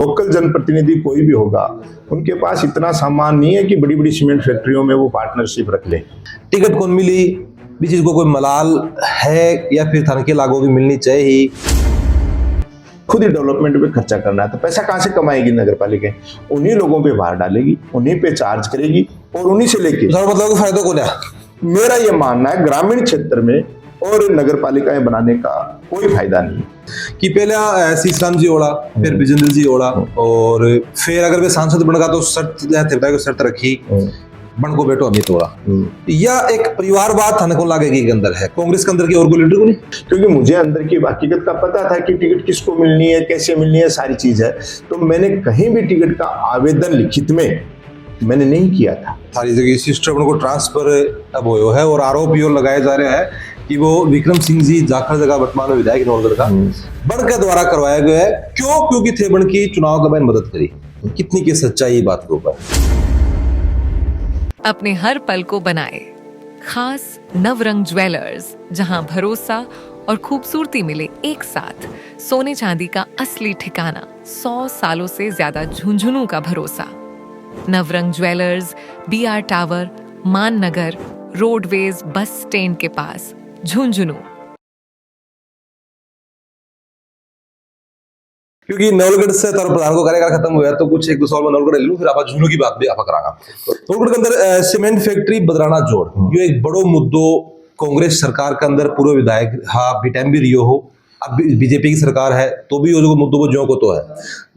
Local जनप्रतिनिधि कोई भी होगा, उनके पास इतना सामान नहीं है कि बड़ी बड़ी सीमेंट फैक्ट्रियों में वो पार्टनरशिप रख ले। टिकट कौन मिली भी चीज को कोई मलाल है या फिर थानके लागू की मिलनी चाहिए? खुद ही डेवलपमेंट पे खर्चा करना है तो पैसा कहाँ से कमाएगी नगर पालिका? उन्हीं लोगों पे भार डालेगी, उन्हीं पे चार्ज करेगी और उन्हीं से लेके मतलब फायदा को क्या? मेरा ये मानना है ग्रामीण क्षेत्र में और नगर पालिकाएं बनाने का कोई फायदा नहीं कि पहले सीसराम जी ओढ़ा, फिर बिजेंद्र जी ओढ़ा और फिर अगर वे सांसद बन गया तो शर्त रखी बन को बेटो अमित ओढ़ा। या एक परिवारवाद थाने को लागेगी के अंदर है, कांग्रेस के अंदर की और कोई लीडर को नहीं? क्योंकि मुझे अंदर की हकीकत का पता था कि टिकट किसको मिलनी है, कैसे मिलनी है, सारी चीज है। तो मैंने कहीं भी टिकट का आवेदन लिखित में मैंने नहीं किया था। सारी जगह सिस्टम को ट्रांसफर अब हो है और आरोप भी लगाए जा रहे हैं कि वो विक्रम सिंह जी जाखड़ जगह वर्तमान विधायक नौलगढ़ का बन के द्वारा करवाया गया है। क्यों? क्योंकि थे बन की चुनाव का बैन मदद करी। कितनी की सच्चाई बात के ऊपर? अपने हर पल को बनाए खास नवरंग ज्वेलर्स, जहां भरोसा और खूबसूरती मिले एक साथ। सोने चांदी का असली ठिकाना, 100 सालों से ज्यादा झुंझुनू का भरोसा। नवरंग ज्वेलर्स, BR टावर, मान नगर, रोडवेज बस स्टैंड के पास, झुंझुनू। क्योंकि नवलगढ़ से तर प्रधान को कार्यकाल खत्म हुआ तो कुछ एक दो साल में नवलगढ़ ले लूं, फिर आप झुंझुनू की बात भी आप करांगा। नवलगढ़ के अंदर सीमेंट फैक्ट्री बदराना जोड़, ये एक बड़ो मुद्दो कांग्रेस सरकार के अंदर पूर्व विधायक हाँ बीटाइम भी रियो हो, अब बीजेपी की सरकार है तो भी वो मुद्दों को ज्यों को तो है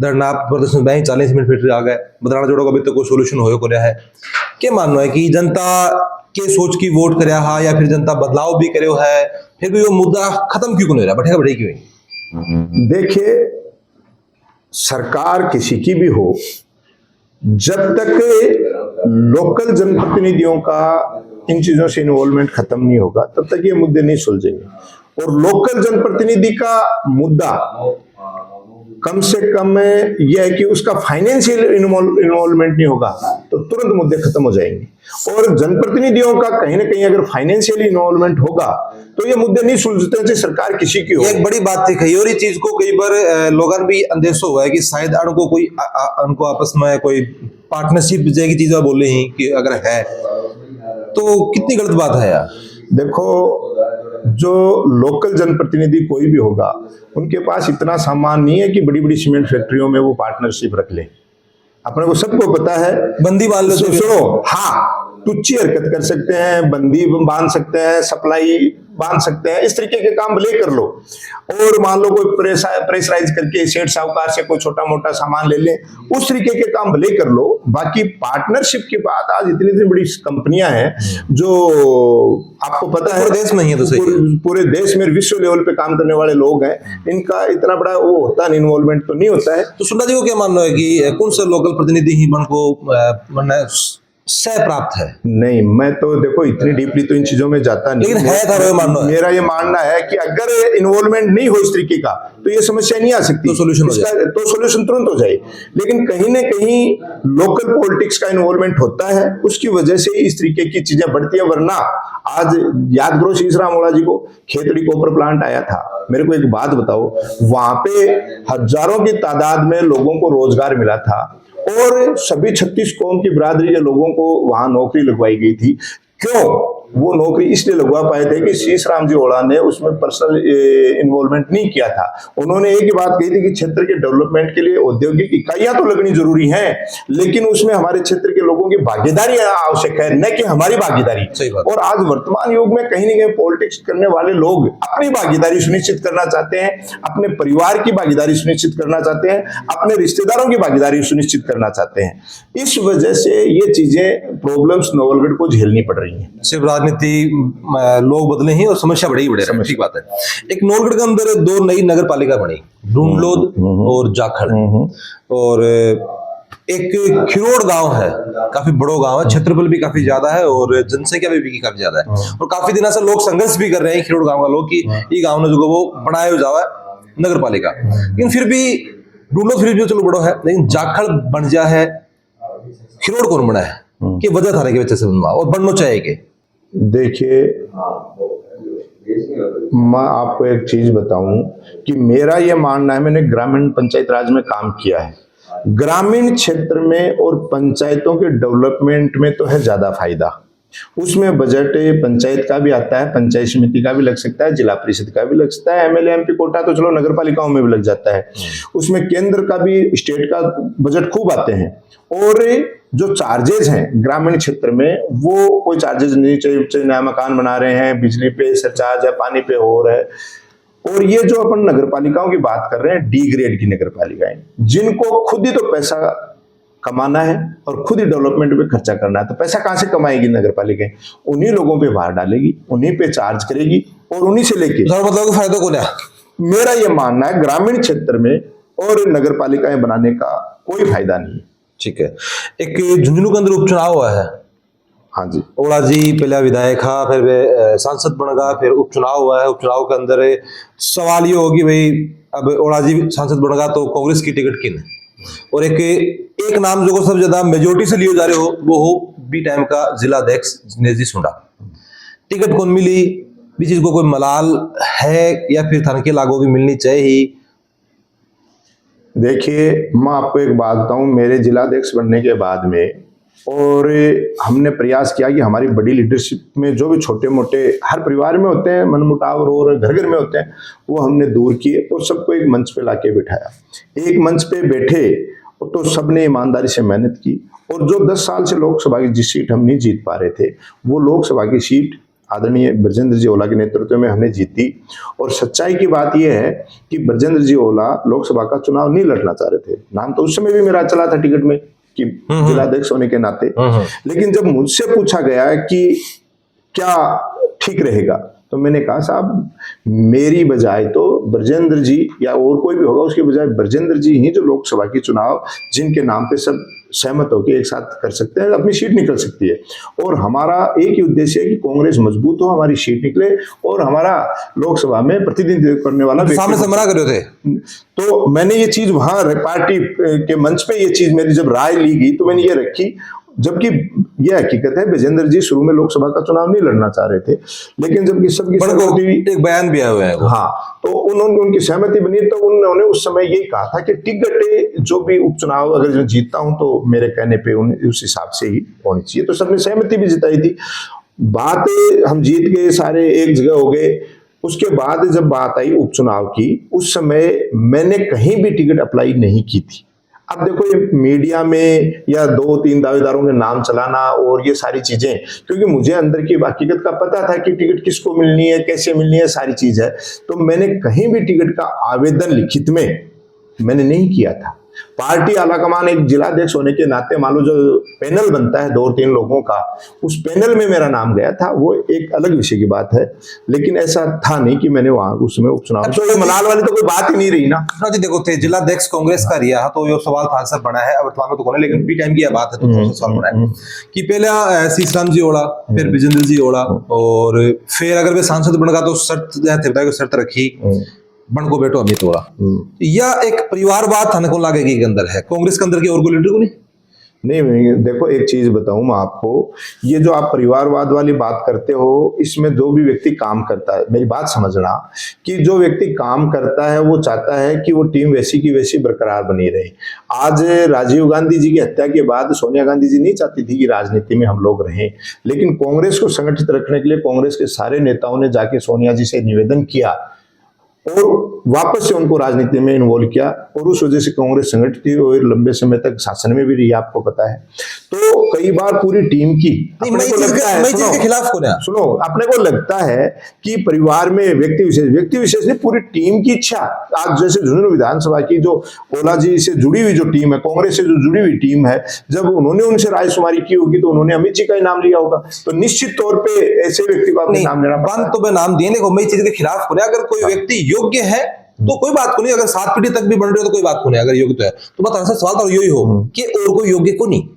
धरना प्रदर्शन बैंक 40 सीमेंट फैक्ट्री आ गए बदराना जोड़ो का अभी तक कोई सोल्यूशन हो रहा है। क्या मानना है कि जनता के सोच की वोट करे या फिर जनता बदलाव भी करे है, फिर भी वो मुद्दा खत्म क्यों नहीं हो रहा, बैठे बैठे क्यों नहीं? देखिए, सरकार किसी की भी हो, जब तक लोकल जनप्रतिनिधियों का इन चीजों से इन्वॉल्वमेंट खत्म नहीं होगा तब तक ये मुद्दे नहीं सुलझेंगे। और लोकल जनप्रतिनिधि का मुद्दा कम से कम यह है कि उसका फाइनेंशियल इन्वॉल्वमेंट नहीं होगा तो तुरंत मुद्दे खत्म हो जाएंगे। और जनप्रतिनिधियों का कहीं ना कहीं अगर फाइनेंशियल इन्वॉल्वमेंट होगा तो ये मुद्दे नहीं सुलझते, चाहे सरकार किसी की हो। एक बड़ी बात थी कही और ये चीज को कई बार लोगों भी अंदेशा हुआ है कि शायद उनको कोई उनको आपस में कोई पार्टनरशिप जैसी चीज बोले ही कि अगर है तो कितनी गलत बात है यार। देखो, जो लोकल जनप्रतिनिधि कोई भी होगा, उनके पास इतना सामान नहीं है कि बड़ी बड़ी सीमेंट फैक्ट्रियों में वो पार्टनरशिप रख ले। अपने को सबको पता है, बंदी बांध लो। सुनो, हाँ, तुच्छी हरकत कर सकते हैं, बंदी बांध सकते हैं, सप्लाई बांध सकते हैं, इस तरीके के काम भले कर लो। और मान लो कोई प्रेशराइज करके सेठ साहूकार से कोई छोटा मोटा सामान ले ले, उस तरीके के काम भले कर लो। बाकी पार्टनरशिप की बात, आज इतनी बड़ी कंपनियां हैं जो आपको पता है पूरे देश में ही है, तो सही पूरे देश में विश्व लेवल पे काम करने वाले लोग हैं, इनका इतना बड़ा वो होता है, इन्वॉल्वमेंट तो नहीं होता है। तो सुंदर जी को क्या मानना है कि कौन सा लोकल प्रतिनिधि ही मन को सह प्राप्त है? नहीं, मैं तो देखो इतनी डीपली तो इन चीजों में जाता नहीं, लेकिन है मेरा ये मानना है कि अगर इन्वॉल्वमेंट नहीं हो इस तरीके का तो ये समस्या नहीं आ सकती, तो सोल्यूशन तुरंत हो जाए। लेकिन कहीं ना कहीं लोकल पॉलिटिक्स का इन्वॉल्वमेंट होता है, उसकी वजह से इस तरीके की चीजें बढ़ती है। वरना आज याद करो शीशराम ओढ़ा जी को खेतड़ी कॉपर प्लांट आया था, मेरे को एक बात बताओ, वहां पे हजारों की तादाद में लोगों को रोजगार मिला था और सभी 36 कौम की बिरादरी के लोगों को वहां नौकरी लगवाई गई थी। क्यों वो नौकरी इसलिए लगवा पाए थे कि शीशराम जी ओढ़ा ने उसमें पर्सनल इन्वॉल्वमेंट नहीं किया था। उन्होंने एक ही बात कही थी कि क्षेत्र के डेवलपमेंट के लिए औद्योगिक इकाइयां तो लगनी जरूरी हैं, लेकिन उसमें हमारे क्षेत्र के लोगों की भागीदारी आवश्यक है, न कि हमारी भागीदारी। और आज वर्तमान युग में कहीं ना कहीं पॉलिटिक्स करने वाले लोग अपनी भागीदारी सुनिश्चित करना चाहते हैं, अपने परिवार की भागीदारी सुनिश्चित करना चाहते हैं, अपने रिश्तेदारों की भागीदारी सुनिश्चित करना चाहते हैं। इस वजह से ये चीजें प्रॉब्लम्स नवलगढ़ को झेलनी पड़ रही है। सिर्फ राजनीति लोग बदले ही और समस्या बढ़ी बढ़े, ठीक बात है। एक नवलगढ़ के अंदर 2 नई नगर पालिका बनी, ढूंढलोद और जाखड़, और एक खिरोड़ गांव है, काफी बड़ो गांव है, क्षेत्रफल भी काफी ज्यादा है और जनसंख्या भी काफी ज्यादा है। और काफी दिनों से लोग संघर्ष भी कर रहे हैं खिरोड़ गांव का लोग कि ये गांव ने जो वो बनाया जावा नगर पालिका, लेकिन फिर भी ढूंढलोद फिर भी चलो बड़ो है, लेकिन जाखड़ बन जा है, खिरोड़ कौन बना है कि वजह थाने की वजह से बनवा और बनना चाहिए। देखिए, मैं आपको एक चीज बताऊं कि मेरा ये मानना है, मैंने ग्रामीण पंचायत राज में काम किया है, ग्रामीण क्षेत्र में और पंचायतों के डेवलपमेंट में तो है ज्यादा फायदा। उसमें बजट पंचायत का भी आता है, पंचायत समिति का भी लग सकता है, जिला परिषद का भी लग सकता है, एमएलए एमपी कोटा तो चलो नगर पालिकाओं में भी लग जाता है। उसमें केंद्र का भी, स्टेट का बजट खूब आते हैं। और जो चार्जेज हैं ग्रामीण क्षेत्र में, वो कोई चार्जेज नहीं, चाहे नया मकान बना रहे हैं, बिजली पे सरचार्ज है, पानी पे हो रहा है। और ये जो अपन नगर पालिकाओं की बात कर रहे हैं, डी ग्रेड की नगर पालिकाएं, जिनको खुद ही तो पैसा कमाना है और खुद ही डेवलपमेंट पे खर्चा करना है, तो पैसा कहां से कमाएगी नगर पालिकाएं? उन्हीं लोगों पे भार डालेगी, उन्हीं पे चार्ज करेगी और उन्हीं से लेके। मतलब फायदा को क्या? मेरा ये मानना है ग्रामीण क्षेत्र में और नगर पालिकाएं बनाने का कोई फायदा नहीं है। ठीक है। एक झुंझुनू के अंदर उपचुनाव हुआ है। हाँ जी। ओला जी पहले विधायक था, फिर वे सांसद बन गया, फिर उपचुनाव हुआ है। उपचुनाव के अंदर सवाल ये होगी भाई, अब ओला जी सांसद बन गया तो कांग्रेस की टिकट किन है? और एक नाम जो सबसे ज्यादा मेजोरिटी से लियो जा रहे हो वो हो बी टाइम का जिला अध्यक्ष जिनेश जी सुंडा। टिकट कौन मिली? भी चीज को कोई मलाल है या फिर थाने के लागू की मिलनी चाहिए? देखिए, मैं आपको एक बात बताऊं, मेरे जिलाध्यक्ष बनने के बाद में और हमने प्रयास किया कि हमारी बड़ी लीडरशिप में जो भी छोटे मोटे हर परिवार में होते हैं मनमुटाव और घर घर में होते हैं, वो हमने दूर किए और सबको एक मंच पे लाके बिठाया। एक मंच पे बैठे तो सबने ईमानदारी से मेहनत की और जो 10 साल से लोकसभा की जिस सीट हम नहीं जीत पा रहे थे, वो लोकसभा की सीट आदरणीय ब्रजेंद्र जी ओला के नेतृत्व में हमने जीती। और सच्चाई की बात यह है कि ब्रजेंद्र जी ओला लोकसभा का चुनाव नहीं लड़ना चाह रहे थे। नाम तो उस समय भी मेरा चला था टिकट में कि जिलाध्यक्ष होने के नाते, लेकिन जब मुझसे पूछा गया कि क्या ठीक रहेगा, तो मैंने कहा साहब, मेरी बजाय तो ब्रजेंद्र जी या और कोई भी होगा, उसके बजाय ब्रजेंद्र जी ही जो लोकसभा की चुनाव जिनके नाम पे सब सहमत होकर एक साथ कर सकते हैं, अपनी सीट निकल सकती है। और हमारा एक ही उद्देश्य है कि कांग्रेस मजबूत हो, हमारी सीट निकले और हमारा लोकसभा में प्रतिनिधित्व करने वाला सामने से मना कर रहे थे। तो मैंने ये चीज वहां पार्टी के मंच पे, ये चीज मेरी जब राय ली गई तो मैंने ये रखी, जबकि यह हकीकत है ब्रजेंद्र जी शुरू में लोकसभा का चुनाव नहीं लड़ना चाह रहे थे, लेकिन जबकि सबकी सहमति, एक बयान भी आया हुआ है। हाँ, तो उन्होंने उनकी सहमति बनी, तो उन्होंने उस समय यही कहा था कि टिकट जो भी उपचुनाव अगर जो जीतता हूं तो मेरे कहने पे उस हिसाब से ही होनी चाहिए। तो सबने सहमति भी जताई थी। बात हम जीत गए, सारे एक जगह हो गए। उसके बाद जब बात आई उपचुनाव की, उस समय मैंने कहीं भी टिकट अप्लाई नहीं की थी। अब देखो, ये मीडिया में या 2-3 दावेदारों के नाम चलाना और ये सारी चीजें, क्योंकि मुझे अंदर की हकीकत का पता था कि टिकट किसको मिलनी है, कैसे मिलनी है, सारी चीज है, तो मैंने कहीं भी टिकट का आवेदन लिखित में मैंने नहीं किया था। पार्टी आलाकमान, एक जिलाध्यक्ष होने के नाते मान लो जो पैनल बनता है 2-3 लोगों का, उस पैनल में मेरा नाम गया था, वो एक अलग विषय की बात है। लेकिन ऐसा था नहीं कि मैंने वहां उसमें उपचुनाव, तो मलाल वाली तो कोई बात ही नहीं रही ना। जी देखो, थे जिलाध्यक्ष कांग्रेस का रिया तो ये सवाल था सर बना है, अब तो कोने, लेकिन बी टाइम की यह बात है तो सवाल बना है कि पहले सीसराम जी ओला, फिर ब्रजेंद्र जी ओला, और फिर अगर वे सांसद बन गया तो शर्त रखी बन को बेटो अमित ओला, या एक परिवारवाद थाने को लागेगी के अंदर है, कांग्रेस के अंदर की और कोई लीडर को नहीं। देखो, एक चीज बताऊं मैं आपको, ये जो आप परिवारवाद वाली बात करते हो, इसमें जो भी व्यक्ति काम करता है, मेरी बात समझना, कि जो व्यक्ति काम करता है वो चाहता है कि वो टीम वैसी की वैसी बरकरार बनी रहे। आज राजीव गांधी जी की हत्या के बाद सोनिया गांधी जी नहीं चाहती थी कि राजनीति में हम लोग रहें, लेकिन कांग्रेस को संगठित रखने के लिए कांग्रेस के सारे नेताओं ने जाके सोनिया जी से निवेदन किया और वापस से उनको राजनीति में इन्वॉल्व किया, और उस वजह से कांग्रेस संगठित हुई और लंबे समय तक शासन में भी रही, आपको पता है। तो कई बार पूरी टीम की अपने को लगता है, सुनो, अपने को लगता है कि परिवार में व्यक्ति विशेष ने पूरी टीम की इच्छा, आज जैसे झुंझुनू विधानसभा की जो ओला जी से जुड़ी हुई जो टीम है, कांग्रेस से जो जुड़ी हुई टीम है, जब उन्होंने उनसे राय शुमारी की होगी तो उन्होंने अमित जी का ही नाम लिया होगा, तो निश्चित तौर पे ऐसे व्यक्ति को अपने नाम लेना पड़ता है। तो मैं नाम दिए नहीं, मैं चीज के खिलाफ हो रहा, अगर कोई व्यक्ति योग्य है तो कोई बात को नहीं, अगर 7 पीढ़ी तक भी बन रहे हो तो कोई बात को नहीं, अगर योग्य तो है तो बस आंसर सवाल तो यही हो कि और कोई योग्य को नहीं।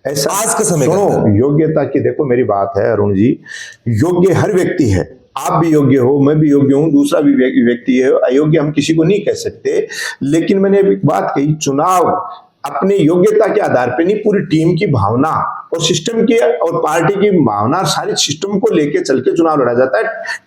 ऐसा आज के समय सुनो, योग्यता की देखो मेरी बात है अरुण जी, योग्य हर व्यक्ति है, आप भी योग्य हो, मैं भी योग्य हूं, दूसरा भी व्यक्ति है, अयोग्य हम किसी को नहीं कह सकते। लेकिन मैंने एक बात कही, चुनाव अपनी योग्यता के आधार पे नहीं, पूरी टीम की भावना और सिस्टम की और पार्टी की भावना, सारी सिस्टम को लेके चल के चुनाव लड़ा जाता है।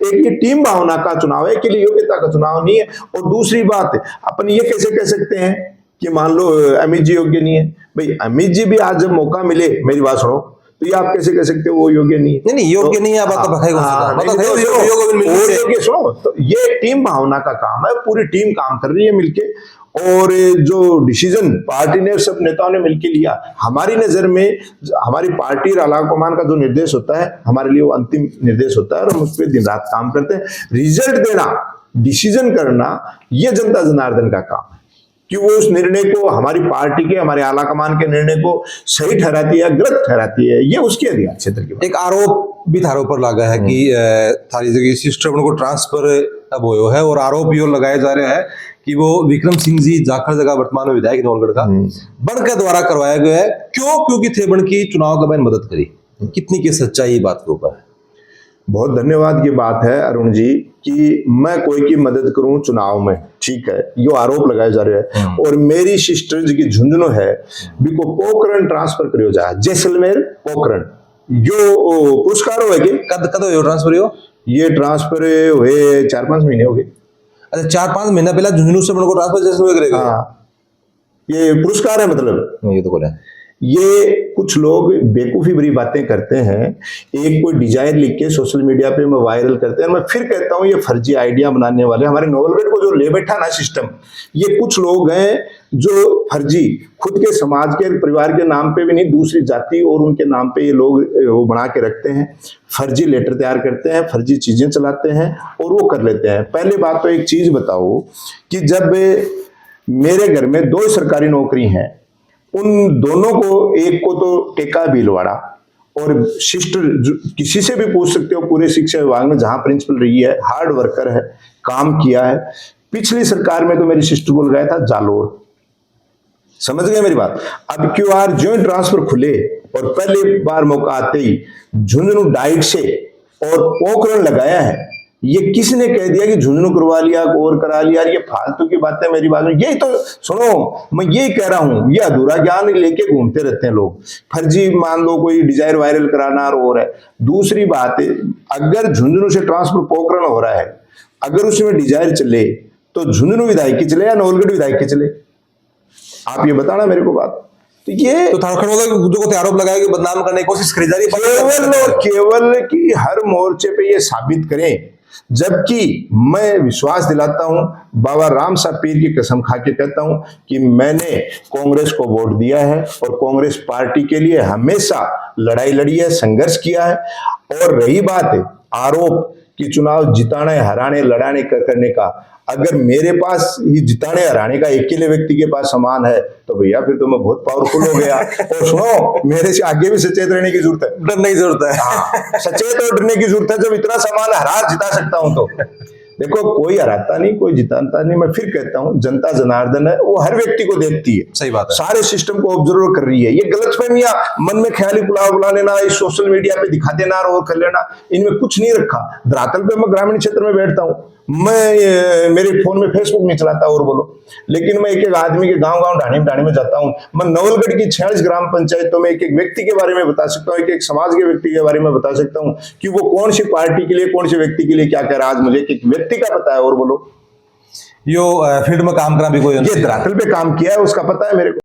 एक ये टीम भावना का चुनाव है, के लिए योग्यता का चुनाव नहीं है। और दूसरी बात, अपन ये कैसे कह सकते हैं कि मान लो अमित जी योग्य नहीं है। भाई अमित जी भी आज जब मौका मिले, मेरी बात सुनो, तो ये आप कैसे कह सकते हो वो योग्य नहीं है? नहीं योग्य नहीं है, आप हाँ, तो बताइए कौन सा हाँ, काम? नहीं, बताइए, नहीं, योग्य- योग्य मिलने वो से- योग्य सुनो, तो ये टीम भावना का काम है, पूरी टीम काम कर रही है मिलके, और जो डिसीजन पार्टी ने सब नेताओं ने मिलकर लिया, हमारी नजर में हमारी पार्टी और आला कमान का जो निर्देश होता है, हमारे लिए वो अंतिम निर्देश होता है और हम उस पर दिन रात काम करते हैं। रिजल्ट देना, डिसीजन करना, ये जनता जनार्दन का काम है कि वो उस निर्णय को, हमारी पार्टी के, हमारे आला कमान के निर्णय को सही ठहराती है, गलत ठहराती है, ये उसके अधिकार क्षेत्र की बात। एक आरोप भी थारो पर लगा है कि थारी जगह सिस्टम को ट्रांसफर अब हो है, और आरोप यो लगाया जा रहा है कि वो विक्रम सिंह जी जाखड़ जगह वर्तमान में विधायक नौलगढ़ का बन के द्वारा करवाया गया है। क्यों? क्योंकि थे बन की चुनाव का मैंने मदद करी। कितनी की सच्चाई बात के ऊपर है? बहुत धन्यवाद की बात है अरुण जी कि मैं कोई की मदद करूं चुनाव में, ठीक है, यो आरोप लगाए जा रहे हैं। और मेरी सिस्टर जी की झुंझुनू है बिको पोखरण ट्रांसफर करियो जा, जैसलमेर पोखरण, जो पुरस्कार हुए कि कद हो ट्रांसफर हो? ये ट्रांसफर हुए 4-5 महीने हो गए। अच्छा, 4-5 महीना पहला झुंझुनू से को ट्रांसफर जैसे हुए करेगा? हाँ, ये पुरस्कार है, मतलब ये तो बोले ये कुछ लोग बेवकूफी भरी बातें करते हैं, एक कोई डिजाइन लिख के सोशल मीडिया पे मैं वायरल करते हैं। मैं फिर कहता हूं, ये फर्जी आइडिया बनाने वाले हमारे नवलगढ़ को जो ले बैठा ना सिस्टम, ये कुछ लोग हैं जो फर्जी, खुद के समाज के परिवार के नाम पे भी नहीं, दूसरी जाति और उनके नाम पे ये लोग वो बना के रखते हैं, फर्जी लेटर तैयार करते हैं, फर्जी चीजें चलाते हैं और वो कर लेते हैं। पहली बात तो एक चीज बताओ कि जब मेरे घर में 2 सरकारी नौकरी हैं, उन दोनों को, एक को तो टेका भीलवाड़ा, और सिस्टर किसी से भी पूछ सकते हो पूरे शिक्षा विभाग में जहां प्रिंसिपल रही है, हार्ड वर्कर है, काम किया है। पिछली सरकार में तो मेरी सिस्टर को लगाया था जालोर, समझ गए मेरी बात? अब क्यूआर ज्वाइंट ट्रांसफर खुले और पहली बार मौका आते ही झुंझुनू डाइट से और पोखरण लगाया है, ये किसने कह दिया कि झुंझुनू करवा लिया, और करा लिया? ये फालतू की बातें मेरी बात में, यही तो सुनो, मैं यही कह रहा हूं, ये अधूरा ज्ञान लेके घूमते रहते हैं लोग, फर्जी मान लो कोई डिजायर वायरल कराना और है। दूसरी बात है, अगर झुंझुनू से ट्रांसफर पोखरण हो रहा है, अगर उसमें डिजायर चले तो झुंझुनू विधायक की चले या नवलगढ़ विधायक की चले? आप ये बताना मेरे को बात। तो ये तो जो आरोप लगाया कि बदनाम करने की कोशिश करी जा रही है, केवल कि हर मोर्चे पे ये साबित करें, जबकि मैं विश्वास दिलाता हूं, बाबा राम साहब पीर की कसम खा के कहता हूं कि मैंने कांग्रेस को वोट दिया है और कांग्रेस पार्टी के लिए हमेशा लड़ाई लड़ी है, संघर्ष किया है। और रही बात आरोप कि चुनाव जिताने, हराने, लड़ाने करने का, अगर मेरे पास ही जिताने हराने का अकेले व्यक्ति के पास सामान है तो भैया फिर तो मैं बहुत पावरफुल हो गया। और सुनो, मेरे से आगे भी सचेत रहने की जरूरत है, डरने की जरूरत है। हाँ, सचेत और डरने की जरूरत है। जब इतना सामान हरा जिता सकता हूं तो देखो, कोई हराता नहीं, कोई जिताता नहीं। मैं फिर कहता हूं, जनता जनार्दन है, वो हर व्यक्ति को देखती है, सही बात है, सारे सिस्टम को ऑब्जर्व कर रही है। ये गलतफहमियां मन में ख्याली पुलाव बुला लेना, इस सोशल मीडिया पे दिखा देना और कर लेना, इनमें कुछ नहीं रखा। धरातल पे मैं ग्रामीण क्षेत्र में बैठता हूं, मैं मेरे फोन में फेसबुक नहीं चलाता और बोलो, लेकिन मैं एक एक आदमी के गांव ढाणी में जाता हूं। मैं नवलगढ़ की 46 ग्राम पंचायतों में एक एक व्यक्ति के बारे में बता सकता हूं, एक एक समाज के व्यक्ति के बारे में बता सकता हूं कि वो कौन सी पार्टी के लिए, कौन से व्यक्ति के लिए क्या कह रहा है। आज मुझे एक व्यक्ति का पता है और बोलो, यो फील्ड में काम करा भी कोई ये धरातल पे काम किया है उसका पता है मेरे को।